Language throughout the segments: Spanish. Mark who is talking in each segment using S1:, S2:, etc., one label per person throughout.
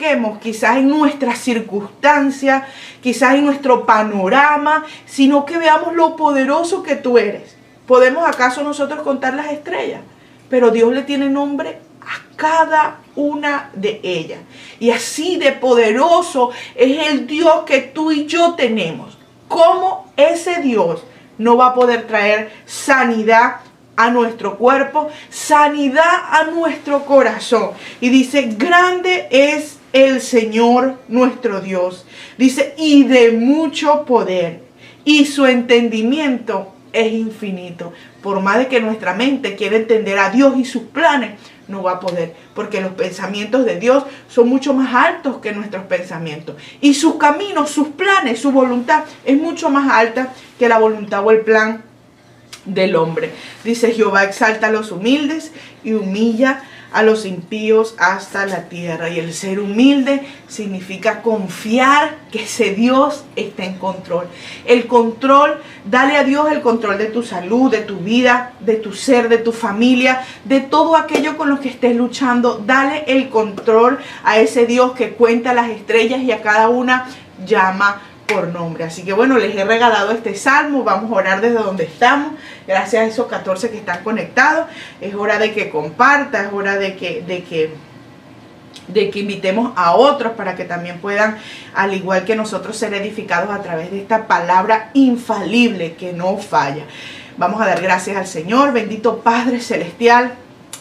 S1: busquemos quizás en nuestras circunstancias, quizás en nuestro panorama, sino que veamos lo poderoso que tú eres. ¿Podemos acaso nosotros contar las estrellas? Pero Dios le tiene nombre a cada una de ellas. Y así de poderoso es el Dios que tú y yo tenemos. ¿Cómo ese Dios no va a poder traer sanidad a nuestro cuerpo, sanidad a nuestro corazón? Y dice, grande es el Señor nuestro Dios. Dice, y de mucho poder. Y su entendimiento es infinito. Por más de que nuestra mente quiera entender a Dios y sus planes, no va a poder, porque los pensamientos de Dios son mucho más altos que nuestros pensamientos. Y sus caminos, sus planes, su voluntad es mucho más alta que la voluntad o el plan del hombre. Dice, Jehová exalta a los humildes y humilla a los impíos hasta la tierra. Y el ser humilde significa confiar que ese Dios está en control. El control, dale a Dios el control de tu salud, de tu vida, de tu ser, de tu familia, de todo aquello con lo que estés luchando. Dale el control a ese Dios que cuenta las estrellas y a cada una llama por nombre. Así que bueno, les he regalado este salmo. Vamos a orar desde donde estamos. Gracias a esos 14 que están conectados. Es hora de que comparta, es hora de que invitemos a otros para que también puedan, al igual que nosotros, ser edificados a través de esta palabra infalible que no falla. Vamos a dar gracias al Señor. Bendito Padre Celestial,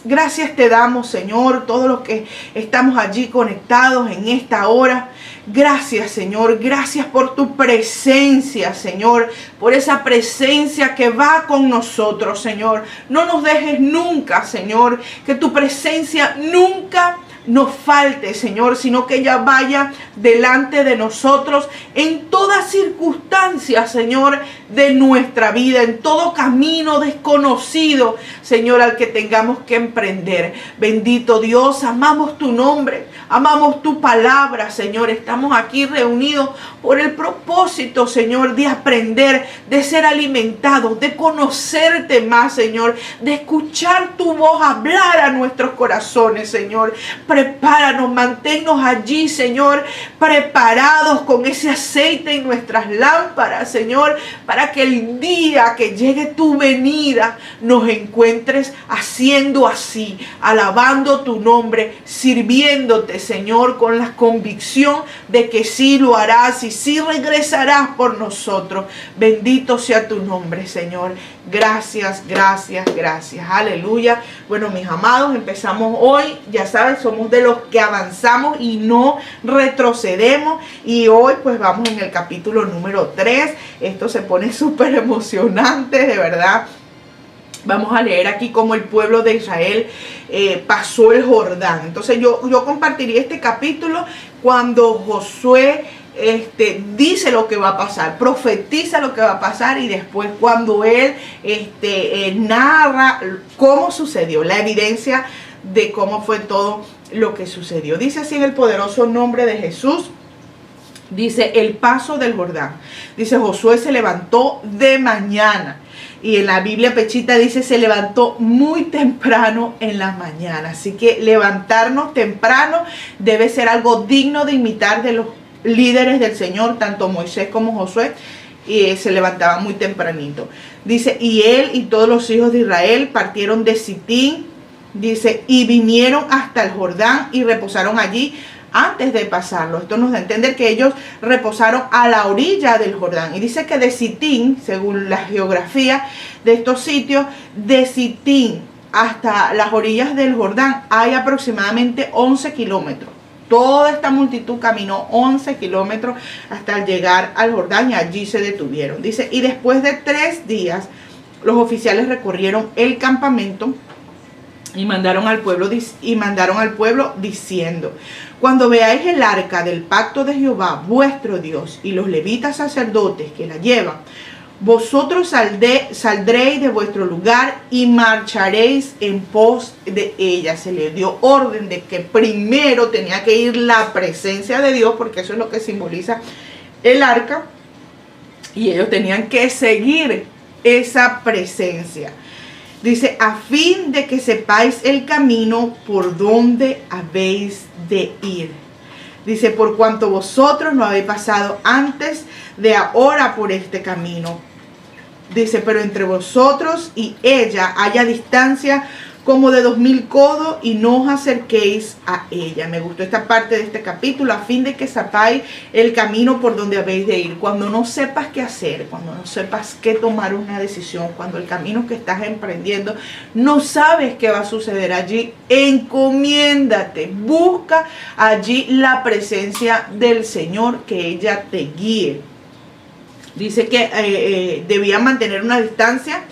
S1: gracias te damos, Señor, todos los que estamos allí conectados en esta hora. Gracias, Señor, gracias por tu presencia, Señor, por esa presencia que va con nosotros, Señor. No nos dejes nunca, Señor, que tu presencia nunca nos falte, Señor, sino que ella vaya delante de nosotros en toda circunstancia, Señor, de nuestra vida, en todo camino desconocido, Señor, al que tengamos que emprender. Bendito Dios, amamos tu nombre, amamos tu palabra, Señor. Estamos aquí reunidos por el propósito, Señor, de aprender, de ser alimentados, de conocerte más, Señor, de escuchar tu voz hablar a nuestros corazones, Señor. Prepáranos, manténnos allí, Señor, preparados con ese aceite en nuestras lámparas, Señor, para que el día que llegue tu venida nos encuentres haciendo así, alabando tu nombre, sirviéndote, Señor, con la convicción de que sí lo harás y sí regresarás por nosotros. Bendito sea tu nombre, Señor. Gracias, gracias, gracias. Aleluya. Bueno, mis amados, empezamos hoy. Ya saben, somos de los que avanzamos y no retrocedemos. Y hoy pues vamos en el capítulo número 3. Esto se pone súper emocionante, de verdad. Vamos a leer aquí cómo el pueblo de Israel pasó el Jordán. Entonces yo compartiría este capítulo cuando Josué dice lo que va a pasar, profetiza lo que va a pasar, y después cuando él narra cómo sucedió, la evidencia de cómo fue todo lo que sucedió. Dice así en el poderoso nombre de Jesús. Dice, el paso del Jordán. Dice, Josué se levantó de mañana. Y en la Biblia Pechita dice, se levantó muy temprano en la mañana. Así que levantarnos temprano debe ser algo digno de imitar de los líderes del Señor, tanto Moisés como Josué. Y se levantaban muy tempranito. Dice, y él y todos los hijos de Israel partieron de Sitín. Dice, y vinieron hasta el Jordán y reposaron allí antes de pasarlo. Esto nos da a entender que ellos reposaron a la orilla del Jordán. Y dice que de Sitín, según la geografía de estos sitios, de Sitín hasta las orillas del Jordán hay aproximadamente 11 kilómetros. Toda esta multitud caminó 11 kilómetros hasta llegar al Jordán y allí se detuvieron. Dice, y después de 3 días, los oficiales recorrieron el campamento y mandaron al pueblo diciendo, cuando veáis el arca del pacto de Jehová, vuestro Dios, y los levitas sacerdotes que la llevan, vosotros saldréis de vuestro lugar y marcharéis en pos de ella. Se le dio orden de que primero tenía que ir la presencia de Dios, porque eso es lo que simboliza el arca, y ellos tenían que seguir esa presencia. Dice, a fin de que sepáis el camino por donde habéis de ir. Dice, por cuanto vosotros no habéis pasado antes de ahora por este camino. Dice, pero entre vosotros y ella haya distancia como de 2000 codos y no os acerquéis a ella. Me gustó esta parte de este capítulo, a fin de que sepáis el camino por donde habéis de ir. Cuando no sepas qué hacer, cuando no sepas qué tomar una decisión, cuando el camino que estás emprendiendo no sabes qué va a suceder allí, encomiéndate, busca allí la presencia del Señor, que ella te guíe. Dice que debían mantener una distancia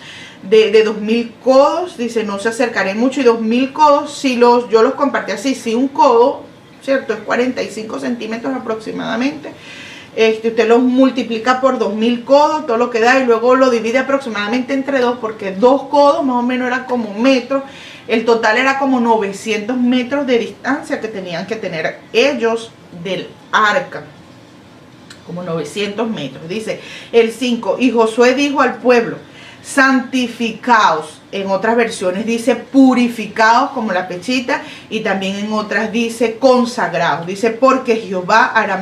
S1: de 2000 codos. Dice, no se acercaré mucho. Y 2000 codos, si yo los compartí así, si un codo, ¿cierto? Es 45 centímetros aproximadamente. Usted los multiplica por 2000 codos, todo lo que da, y luego lo divide aproximadamente entre dos, porque 2 codos más o menos era como un metro. El total era como 900 metros de distancia que tenían que tener ellos del arca. Como 900 metros. Dice el 5, y Josué dijo al pueblo, santificaos. En otras versiones dice purificaos, como la pechita, y también en otras dice consagraos. Dice, porque Jehová hará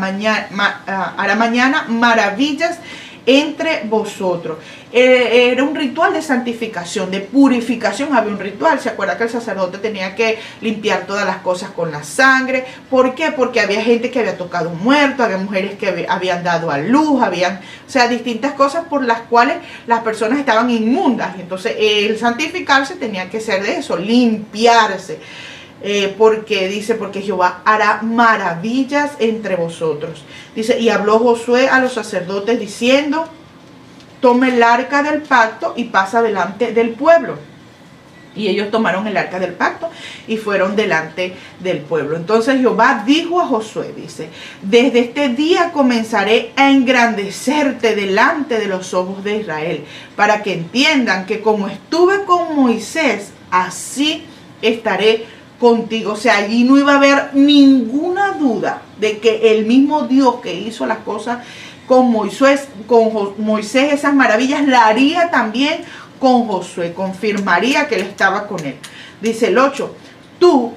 S1: mañana maravillas entre vosotros. Era un ritual de santificación, de purificación. Había un ritual. Se acuerda que el sacerdote tenía que limpiar todas las cosas con la sangre. ¿Por qué? Porque había gente que había tocado un muerto, había mujeres que habían dado a luz, o sea, distintas cosas por las cuales las personas estaban inmundas. Entonces el santificarse tenía que ser de eso, limpiarse. Porque dice, porque Jehová hará maravillas entre vosotros. Dice, y habló Josué a los sacerdotes diciendo, tome el arca del pacto y pasa delante del pueblo. Y ellos tomaron el arca del pacto y fueron delante del pueblo. Entonces Jehová dijo a Josué, dice, desde este día comenzaré a engrandecerte delante de los ojos de Israel, para que entiendan que como estuve con Moisés, así estaré contigo. O sea, allí no iba a haber ninguna duda de que el mismo Dios que hizo las cosas con Moisés, esas maravillas, la haría también con Josué. Confirmaría que él estaba con él. Dice el 8, tú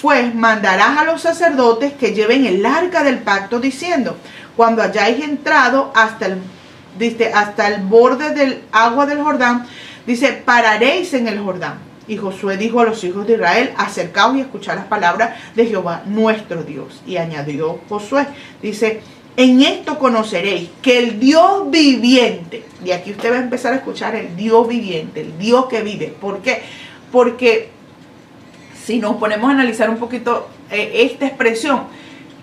S1: pues mandarás a los sacerdotes que lleven el arca del pacto, diciendo, cuando hayáis entrado hasta el borde del agua del Jordán, dice, pararéis en el Jordán. Y Josué dijo a los hijos de Israel, acercaos y escuchad las palabras de Jehová nuestro Dios. Y añadió Josué, dice, en esto conoceréis que el Dios viviente, y aquí usted va a empezar a escuchar el Dios viviente, el Dios que vive. ¿Por qué? Porque si nos ponemos a analizar un poquito esta expresión,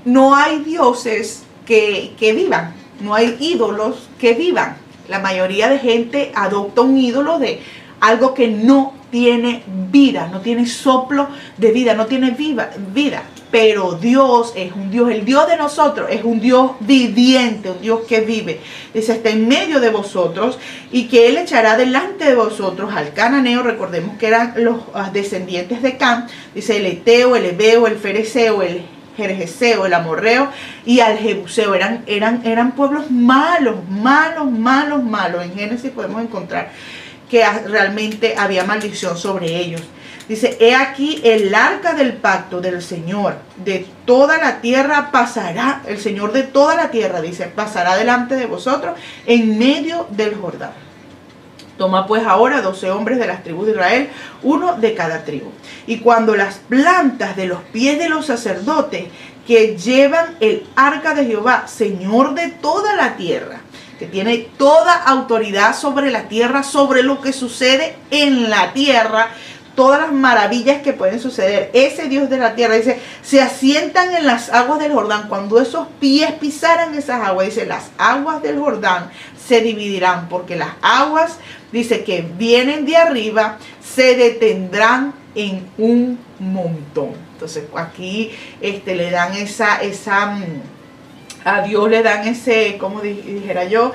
S1: no hay dioses que vivan, no hay ídolos que vivan. La mayoría de gente adopta un ídolo de algo que no tiene vida, no tiene soplo de vida, no tiene vida. Pero Dios es un Dios, el Dios de nosotros es un Dios viviente, un Dios que vive. Dice, está en medio de vosotros, y que Él echará delante de vosotros al cananeo. Recordemos que eran los descendientes de Cam. Dice, el eteo, el ebeo, el fereceo, el jerjeseo, el amorreo y al jebuseo. Eran pueblos malos. En Génesis podemos encontrar que realmente había maldición sobre ellos. Dice, he aquí el arca del pacto del Señor de toda la tierra pasará, el Señor de toda la tierra, dice, pasará delante de vosotros en medio del Jordán. Toma pues ahora 12 hombres de las tribus de Israel, uno de cada tribu. Y cuando las plantas de los pies de los sacerdotes que llevan el arca de Jehová, Señor de toda la tierra, que tiene toda autoridad sobre la tierra, sobre lo que sucede en la tierra, todas las maravillas que pueden suceder. Ese Dios de la tierra, dice, se asientan en las aguas del Jordán. Cuando esos pies pisaran esas aguas, dice, las aguas del Jordán se dividirán, porque las aguas, dice, que vienen de arriba, se detendrán en un montón. Entonces aquí le dan a Dios le dan ese, como dijera yo,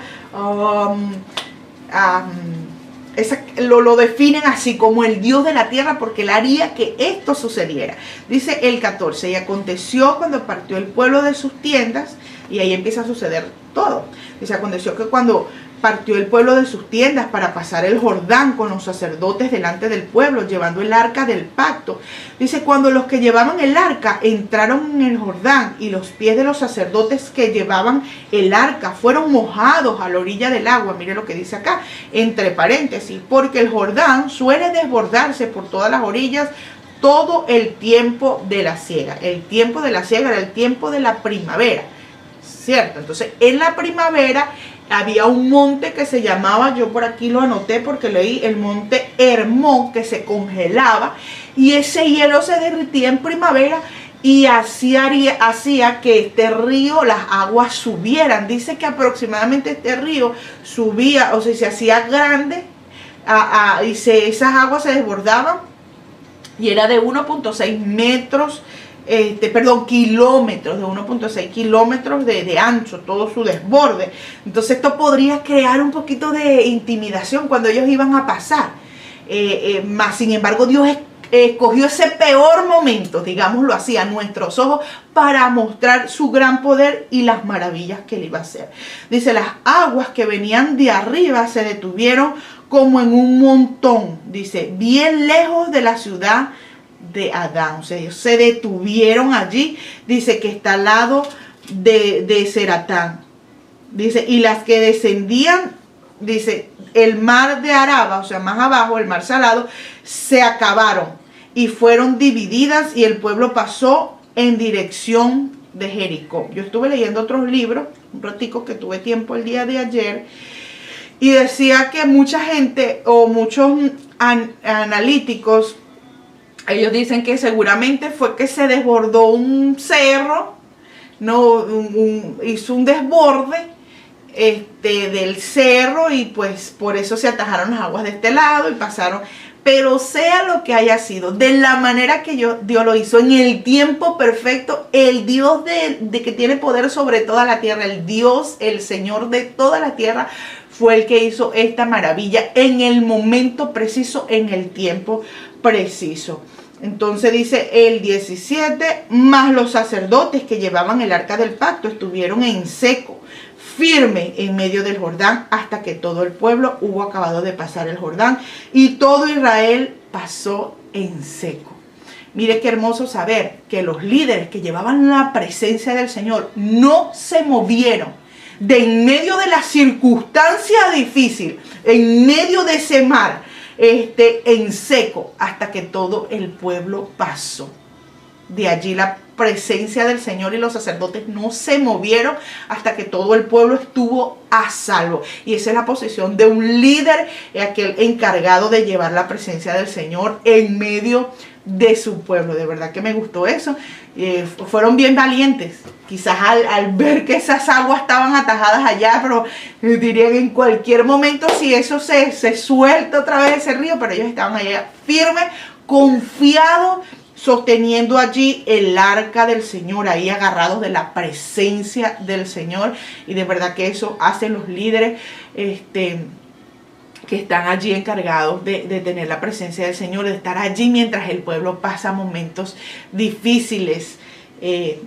S1: lo definen así como el Dios de la tierra, porque él haría que esto sucediera. Dice el 14, y aconteció cuando partió el pueblo de sus tiendas, y ahí empieza a suceder todo. Dice, aconteció que cuando partió el pueblo de sus tiendas para pasar el Jordán con los sacerdotes delante del pueblo, llevando el arca del pacto. Dice, cuando los que llevaban el arca entraron en el Jordán y los pies de los sacerdotes que llevaban el arca fueron mojados a la orilla del agua. Mire lo que dice acá, entre paréntesis, porque el Jordán suele desbordarse por todas las orillas todo el tiempo de la siega. El tiempo de la siega era el tiempo de la primavera, ¿cierto? Entonces, en la primavera había un monte que se llamaba, yo por aquí lo anoté porque leí, el monte Hermón, que se congelaba y ese hielo se derritía en primavera y hacía que este río, las aguas subieran. Dice que aproximadamente este río subía, o sea, se hacía grande y esas aguas se desbordaban y era de 1.6 metros, kilómetros, de 1.6 kilómetros de ancho, todo su desborde. Entonces esto podría crear un poquito de intimidación cuando ellos iban a pasar. Más sin embargo, Dios escogió ese peor momento, digámoslo así, a nuestros ojos para mostrar su gran poder y las maravillas que él iba a hacer. Dice, las aguas que venían de arriba se detuvieron como en un montón, dice, bien lejos de la ciudad de Adán. O sea, ellos se detuvieron allí, dice que está al lado de Zeratán. Dice, y las que descendían, dice, el mar de Araba, o sea, más abajo, el mar Salado, se acabaron y fueron divididas y el pueblo pasó en dirección de Jericó. Yo estuve leyendo otros libros, un ratico que tuve tiempo el día de ayer, y decía que mucha gente o muchos analíticos, ellos dicen que seguramente fue que se desbordó un cerro, no, hizo un desborde del cerro y pues por eso se atajaron las aguas de este lado y pasaron. Pero sea lo que haya sido, de la manera que Dios lo hizo, en el tiempo perfecto, el Dios de que tiene poder sobre toda la tierra, el Dios, el Señor de toda la tierra, fue el que hizo esta maravilla en el momento preciso, en el tiempo preciso. Entonces dice el 17, más los sacerdotes que llevaban el arca del pacto estuvieron en seco, firme en medio del Jordán, hasta que todo el pueblo hubo acabado de pasar el Jordán y todo Israel pasó en seco. Mire qué hermoso saber que los líderes que llevaban la presencia del Señor no se movieron de en medio de la circunstancia difícil, en medio de ese mar, en seco, hasta que todo el pueblo pasó. De allí la presencia del Señor y los sacerdotes no se movieron hasta que todo el pueblo estuvo a salvo. Y esa es la posición de un líder, aquel encargado de llevar la presencia del Señor en medio de su pueblo. De verdad que me gustó eso. Fueron bien valientes. Quizás al ver que esas aguas estaban atajadas allá, pero dirían en cualquier momento si eso se suelta otra vez ese río, pero ellos estaban allá firmes, confiados, sosteniendo allí el arca del Señor, ahí agarrados de la presencia del Señor. Y de verdad que eso hacen los líderes que están allí encargados de tener la presencia del Señor, de estar allí mientras el pueblo pasa momentos difíciles.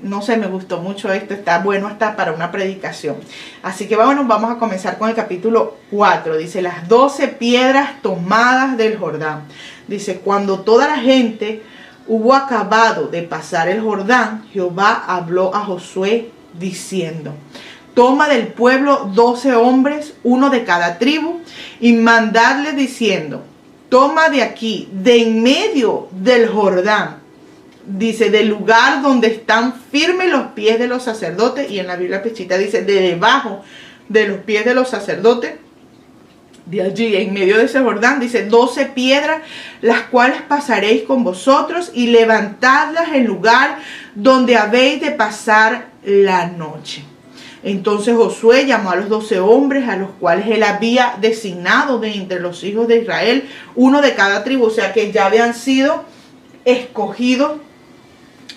S1: No sé, me gustó mucho esto, está bueno hasta para una predicación. Así que vamos a comenzar con el capítulo 4. Dice, las 12 piedras tomadas del Jordán. Dice, cuando toda la gente hubo acabado de pasar el Jordán, Jehová habló a Josué diciendo, toma del pueblo 12 hombres, uno de cada tribu, y mandadle diciendo, toma de aquí, de en medio del Jordán, dice, del lugar donde están firmes los pies de los sacerdotes, y en la Biblia Pechita dice, de debajo de los pies de los sacerdotes, de allí, en medio de ese Jordán, dice, 12 piedras, las cuales pasaréis con vosotros, y levantadlas en lugar donde habéis de pasar la noche. Entonces Josué llamó a los 12 hombres, a los cuales él había designado de entre los hijos de Israel, uno de cada tribu, o sea que ya habían sido escogidos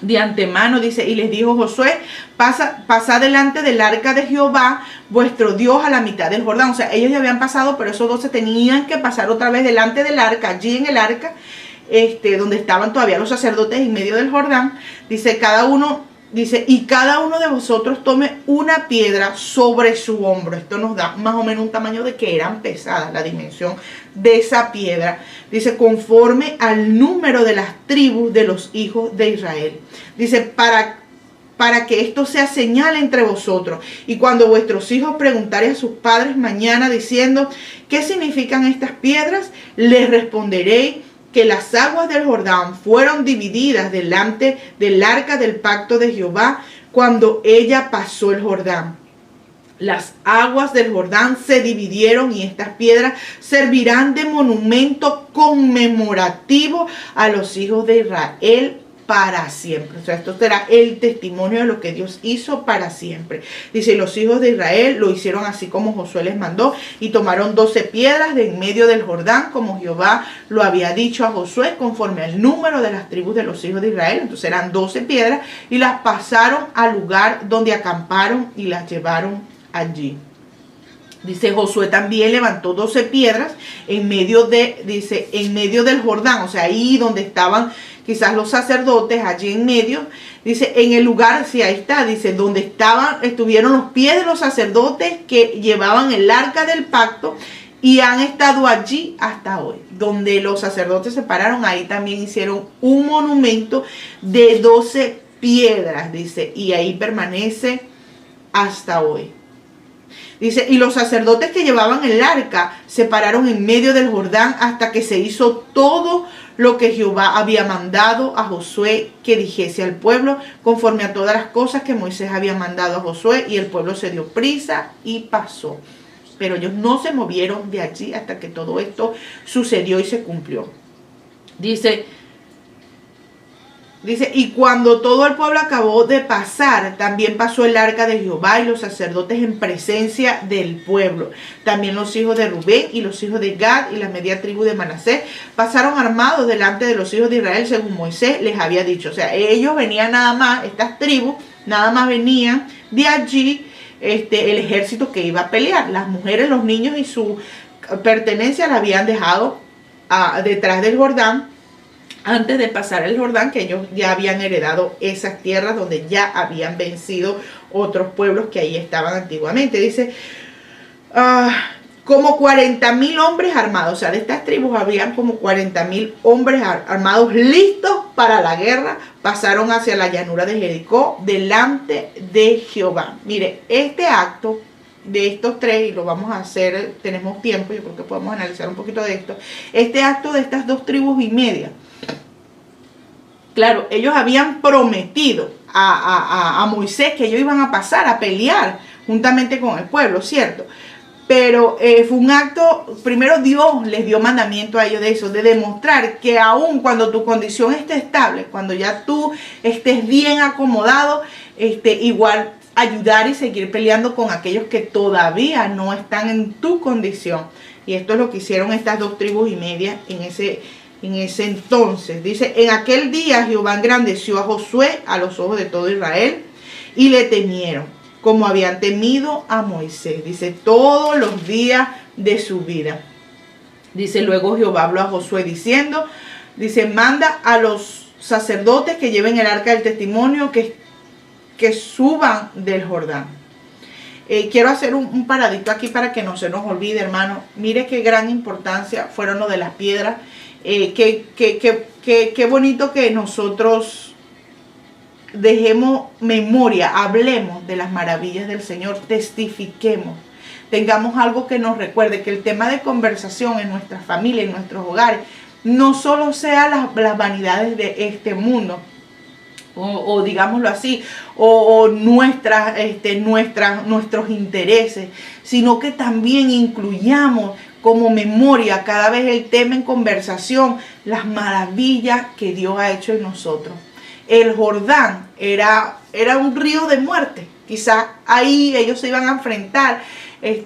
S1: de antemano, dice, y les dijo Josué, pasa delante del arca de Jehová, vuestro Dios, a la mitad del Jordán. O sea, ellos ya habían pasado, pero esos 12 tenían que pasar otra vez delante del arca, allí en el arca, donde estaban todavía los sacerdotes en medio del Jordán. Dice, cada uno Dice, y cada uno de vosotros tome una piedra sobre su hombro. Esto nos da más o menos un tamaño de que eran pesadas, la dimensión de esa piedra. Dice, conforme al número de las tribus de los hijos de Israel. Dice, para que esto sea señal entre vosotros. Y cuando vuestros hijos preguntaren a sus padres mañana diciendo, ¿qué significan estas piedras? Les responderéis que las aguas del Jordán fueron divididas delante del arca del pacto de Jehová cuando ella pasó el Jordán. Las aguas del Jordán se dividieron y estas piedras servirán de monumento conmemorativo a los hijos de Israel para siempre. O sea, esto será el testimonio de lo que Dios hizo para siempre. Dice, los hijos de Israel lo hicieron así como Josué les mandó y tomaron 12 piedras de en medio del Jordán como Jehová lo había dicho a Josué conforme al número de las tribus de los hijos de Israel. Entonces eran 12 piedras y las pasaron al lugar donde acamparon y las llevaron allí. Dice, Josué también levantó 12 piedras en medio del Jordán, o sea, ahí donde estaban quizás los sacerdotes, allí en medio. Dice, en el lugar, sí, ahí está, dice, donde estuvieron los pies de los sacerdotes que llevaban el arca del pacto y han estado allí hasta hoy. Donde los sacerdotes se pararon, ahí también hicieron un monumento de 12 piedras, dice, y ahí permanece hasta hoy. Dice, y los sacerdotes que llevaban el arca se pararon en medio del Jordán hasta que se hizo todo lo que Jehová había mandado a Josué que dijese al pueblo, conforme a todas las cosas que Moisés había mandado a Josué, y el pueblo se dio prisa y pasó. Pero ellos no se movieron de allí hasta que todo esto sucedió y se cumplió. Dice, y cuando todo el pueblo acabó de pasar, también pasó el arca de Jehová y los sacerdotes en presencia del pueblo. También los hijos de Rubén y los hijos de Gad y la media tribu de Manasés pasaron armados delante de los hijos de Israel según Moisés les había dicho. O sea, ellos venían nada más, estas tribus, nada más venían de allí el ejército que iba a pelear. Las mujeres, los niños y su pertenencia la habían dejado detrás del Jordán, antes de pasar el Jordán, que ellos ya habían heredado esas tierras donde ya habían vencido otros pueblos que ahí estaban antiguamente. Dice, como 40.000 hombres armados. O sea, de estas tribus habían como 40.000 hombres armados listos para la guerra. Pasaron hacia la llanura de Jericó delante de Jehová. Mire, este acto de estos tres, y lo vamos a hacer, tenemos tiempo, yo creo que podemos analizar un poquito de esto. Este acto de estas 2 tribus y media. Claro, ellos habían prometido a Moisés que ellos iban a pasar a pelear juntamente con el pueblo, ¿cierto? Pero fue un acto, primero Dios les dio mandamiento a ellos de eso, de demostrar que aun cuando tu condición esté estable, cuando ya tú estés bien acomodado, igual ayudar y seguir peleando con aquellos que todavía no están en tu condición. Y esto es lo que hicieron estas 2 tribus y media en ese entonces. Dice, en aquel día Jehová engrandeció a Josué a los ojos de todo Israel y le temieron, como habían temido a Moisés. Dice, todos los días de su vida. Dice, luego Jehová habló a Josué diciendo, dice, manda a los sacerdotes que lleven el arca del testimonio, que suban del Jordán. Quiero hacer un paradito aquí para que no se nos olvide, hermano. Mire qué gran importancia fueron lo de las piedras. Qué bonito que nosotros dejemos memoria, hablemos de las maravillas del Señor, testifiquemos, tengamos algo que nos recuerde, que el tema de conversación en nuestra familia, en nuestros hogares, no solo sea las vanidades de este mundo, o digámoslo así, o nuestros intereses, sino que también incluyamos como memoria cada vez el tema en conversación, las maravillas que Dios ha hecho en nosotros. El Jordán era un río de muerte. Quizás ahí ellos se iban a enfrentar.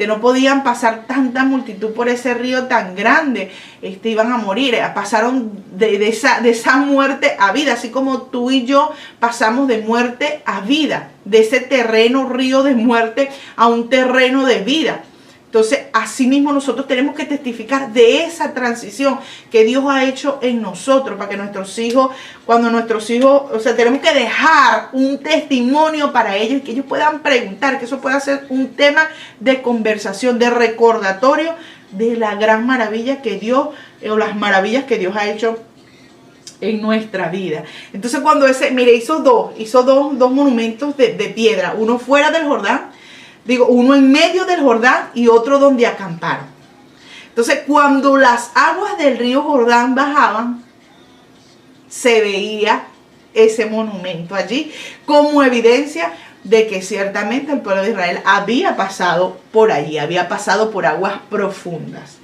S1: No podían pasar tanta multitud por ese río tan grande. Iban a morir. Pasaron de esa muerte a vida. Así como tú y yo pasamos de muerte a vida. De ese terreno, río de muerte, a un terreno de vida. Entonces, así mismo nosotros tenemos que testificar de esa transición que Dios ha hecho en nosotros, para que nuestros hijos, cuando nuestros hijos, o sea, tenemos que dejar un testimonio para ellos, que ellos puedan preguntar, que eso pueda ser un tema de conversación, de recordatorio de la gran maravilla que Dios, o las maravillas que Dios ha hecho en nuestra vida. Entonces, cuando mire, hizo dos monumentos de piedra, uno fuera del Jordán, uno en medio del Jordán y otro donde acamparon. Entonces, cuando las aguas del río Jordán bajaban, se veía ese monumento allí como evidencia de que ciertamente el pueblo de Israel había pasado por allí, había pasado por aguas profundas.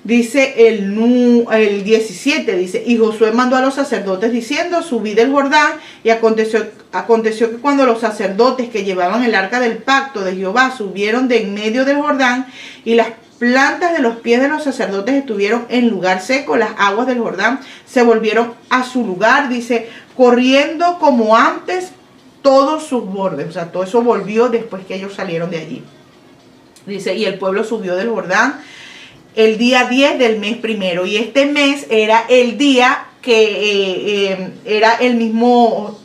S1: Dice el 17, dice, y Josué mandó a los sacerdotes diciendo, subid el Jordán, y aconteció que cuando los sacerdotes que llevaban el arca del pacto de Jehová subieron de en medio del Jordán, y las plantas de los pies de los sacerdotes estuvieron en lugar seco, las aguas del Jordán se volvieron a su lugar, dice, corriendo como antes todos sus bordes. O sea, todo eso volvió después que ellos salieron de allí. Dice, y el pueblo subió del Jordán el día 10 del mes primero, y este mes era el día que era el mismo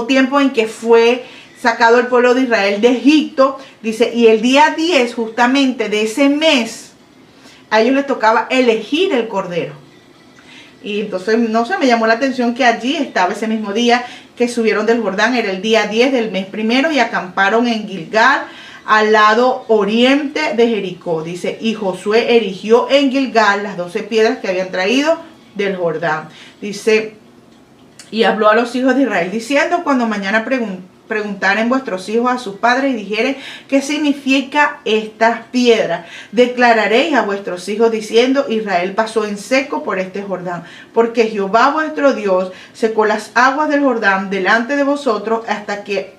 S1: tiempo en que fue sacado el pueblo de Israel de Egipto. Dice, y el día 10 justamente de ese mes, a ellos les tocaba elegir el cordero. Y entonces, no sé, me llamó la atención que allí estaba ese mismo día que subieron del Jordán, era el día 10 del mes primero, y acamparon en Gilgal, al lado oriente de Jericó. Dice, y Josué erigió en Gilgal las 12 piedras que habían traído del Jordán. Dice, y habló a los hijos de Israel diciendo, cuando mañana preguntaren vuestros hijos a sus padres y dijeren, ¿qué significa estas piedras? Declararéis a vuestros hijos diciendo, Israel pasó en seco por este Jordán, porque Jehová vuestro Dios secó las aguas del Jordán delante de vosotros hasta que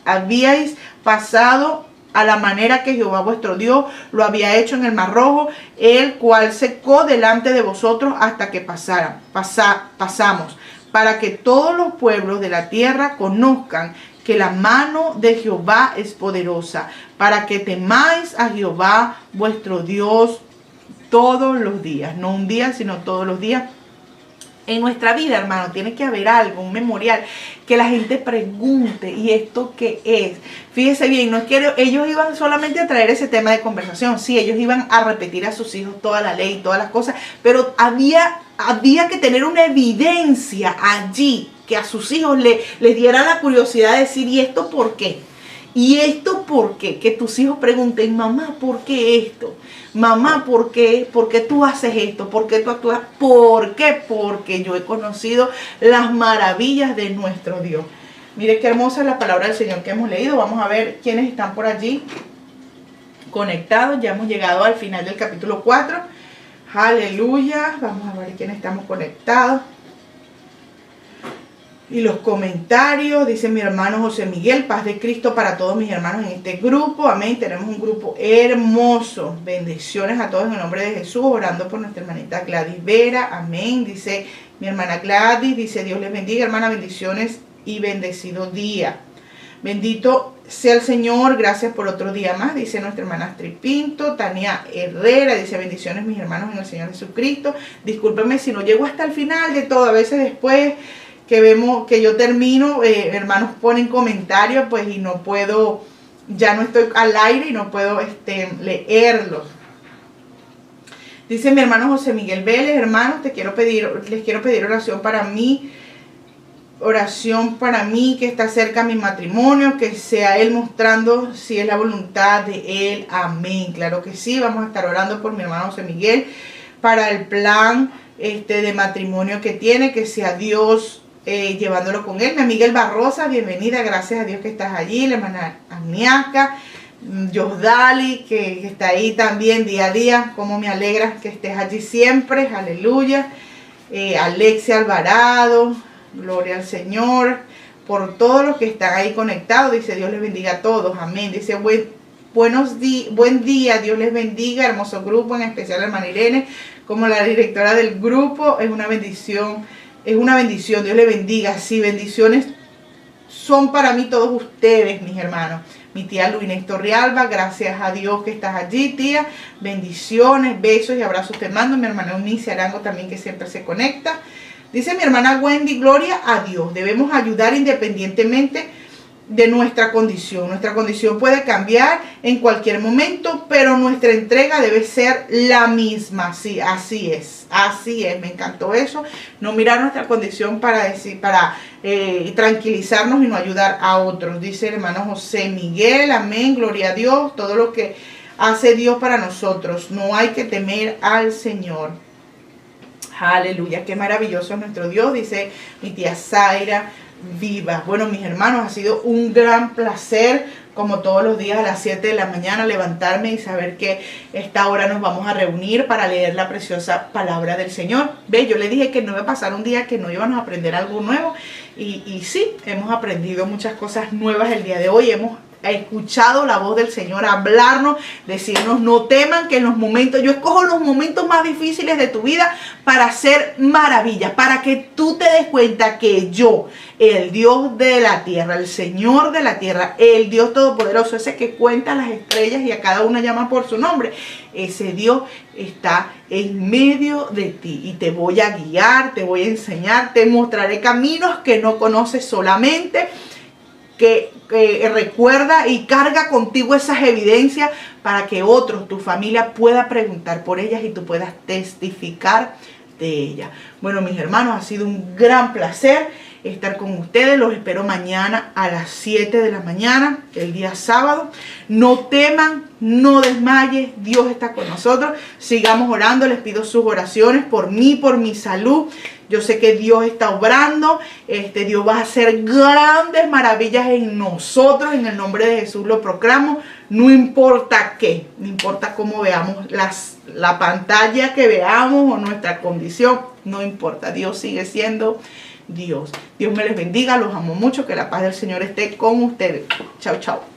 S1: habíais pasado a la manera que Jehová vuestro Dios lo había hecho en el Mar Rojo, el cual secó delante de vosotros hasta que pasamos, para que todos los pueblos de la tierra conozcan que la mano de Jehová es poderosa, para que temáis a Jehová vuestro Dios todos los días, no un día, sino todos los días. En nuestra vida, hermano, tiene que haber algo, un memorial, que la gente pregunte, ¿y esto qué es? Fíjese bien, no es que ellos iban solamente a traer ese tema de conversación. Sí, ellos iban a repetir a sus hijos toda la ley, todas las cosas, pero había que tener una evidencia allí que a sus hijos les diera la curiosidad de decir, ¿y esto por qué? ¿Y esto por qué? Que tus hijos pregunten, mamá, ¿por qué esto? Mamá, ¿por qué? ¿Por qué tú haces esto? ¿Por qué tú actúas? ¿Por qué? Porque yo he conocido las maravillas de nuestro Dios. Mire qué hermosa es la palabra del Señor que hemos leído. Vamos a ver quiénes están por allí conectados. Ya hemos llegado al final del capítulo 4. Aleluya. Vamos a ver quiénes estamos conectados. Y los comentarios, dice mi hermano José Miguel, paz de Cristo para todos mis hermanos en este grupo, amén. Tenemos un grupo hermoso, bendiciones a todos en el nombre de Jesús, orando por nuestra hermanita Gladys Vera, amén. Dice mi hermana Gladys, dice Dios les bendiga, hermana, bendiciones y bendecido día. Bendito sea el Señor, gracias por otro día más, dice nuestra hermana Astrid Pinto. Tania Herrera dice bendiciones mis hermanos en el Señor Jesucristo. Discúlpenme si no llego hasta el final de todo, a veces después que vemos que yo termino, hermanos ponen comentarios, pues, y no puedo, ya no estoy al aire y no puedo leerlos. Dice mi hermano José Miguel Vélez, hermanos, les quiero pedir oración para mí, que está cerca mi matrimonio, que sea Él mostrando si es la voluntad de Él, amén. Claro que sí, vamos a estar orando por mi hermano José Miguel, para el plan de matrimonio que tiene, que sea Dios llevándolo con él. Mi amiga Elba Rosa, bienvenida, gracias a Dios que estás allí. La hermana Agniaca, Yosdali, que está ahí también día a día, como me alegra que estés allí siempre, aleluya. Alexia Alvarado, gloria al Señor, por todos los que están ahí conectados, dice Dios les bendiga a todos, amén. Dice buen día, Dios les bendiga, hermoso grupo, en especial a hermana Irene, como la directora del grupo, es una bendición, Dios les bendiga. Sí, bendiciones son para mí todos ustedes, mis hermanos. Mi tía Luina Torrialba, gracias a Dios que estás allí, tía. Bendiciones, besos y abrazos te mando. Mi hermana Eunice Arango también, que siempre se conecta. Dice mi hermana Wendy, gloria a Dios. Debemos ayudar independientemente de nuestra condición. Nuestra condición puede cambiar en cualquier momento, pero nuestra entrega debe ser la misma. Sí, así es, me encantó eso. No mirar nuestra condición para tranquilizarnos y no ayudar a otros. Dice el hermano José Miguel, amén, gloria a Dios, todo lo que hace Dios para nosotros. No hay que temer al Señor. Aleluya, qué maravilloso es nuestro Dios, dice mi tía Zaira. Viva. Bueno, mis hermanos, ha sido un gran placer, como todos los días a las 7 de la mañana, levantarme y saber que esta hora nos vamos a reunir para leer la preciosa palabra del Señor. Ve, yo le dije que no iba a pasar un día que no íbamos a aprender algo nuevo, y sí, hemos aprendido muchas cosas nuevas el día de hoy. Hemos escuchado la voz del Señor hablarnos, decirnos no teman, que en los momentos, yo escojo los momentos más difíciles de tu vida para hacer maravillas, para que tú te des cuenta que yo, el Dios de la tierra, el Señor de la tierra, el Dios todopoderoso, ese que cuenta las estrellas y a cada una llama por su nombre, ese Dios está en medio de ti y te voy a guiar, te voy a enseñar, te mostraré caminos que no conoces solamente. Que recuerda y carga contigo esas evidencias para que otros, tu familia, pueda preguntar por ellas y tú puedas testificar de ellas. Bueno, mis hermanos, ha sido un gran placer estar con ustedes. Los espero mañana a las 7 de la mañana, el día sábado. No teman, no desmayes, Dios está con nosotros. Sigamos orando, les pido sus oraciones por mí, por mi salud. Yo sé que Dios está obrando, Dios va a hacer grandes maravillas en nosotros, en el nombre de Jesús lo proclamo. No importa qué, no importa cómo veamos la pantalla que veamos o nuestra condición, no importa, Dios sigue siendo Dios. Dios me les bendiga, los amo mucho, que la paz del Señor esté con ustedes. Chao, chao.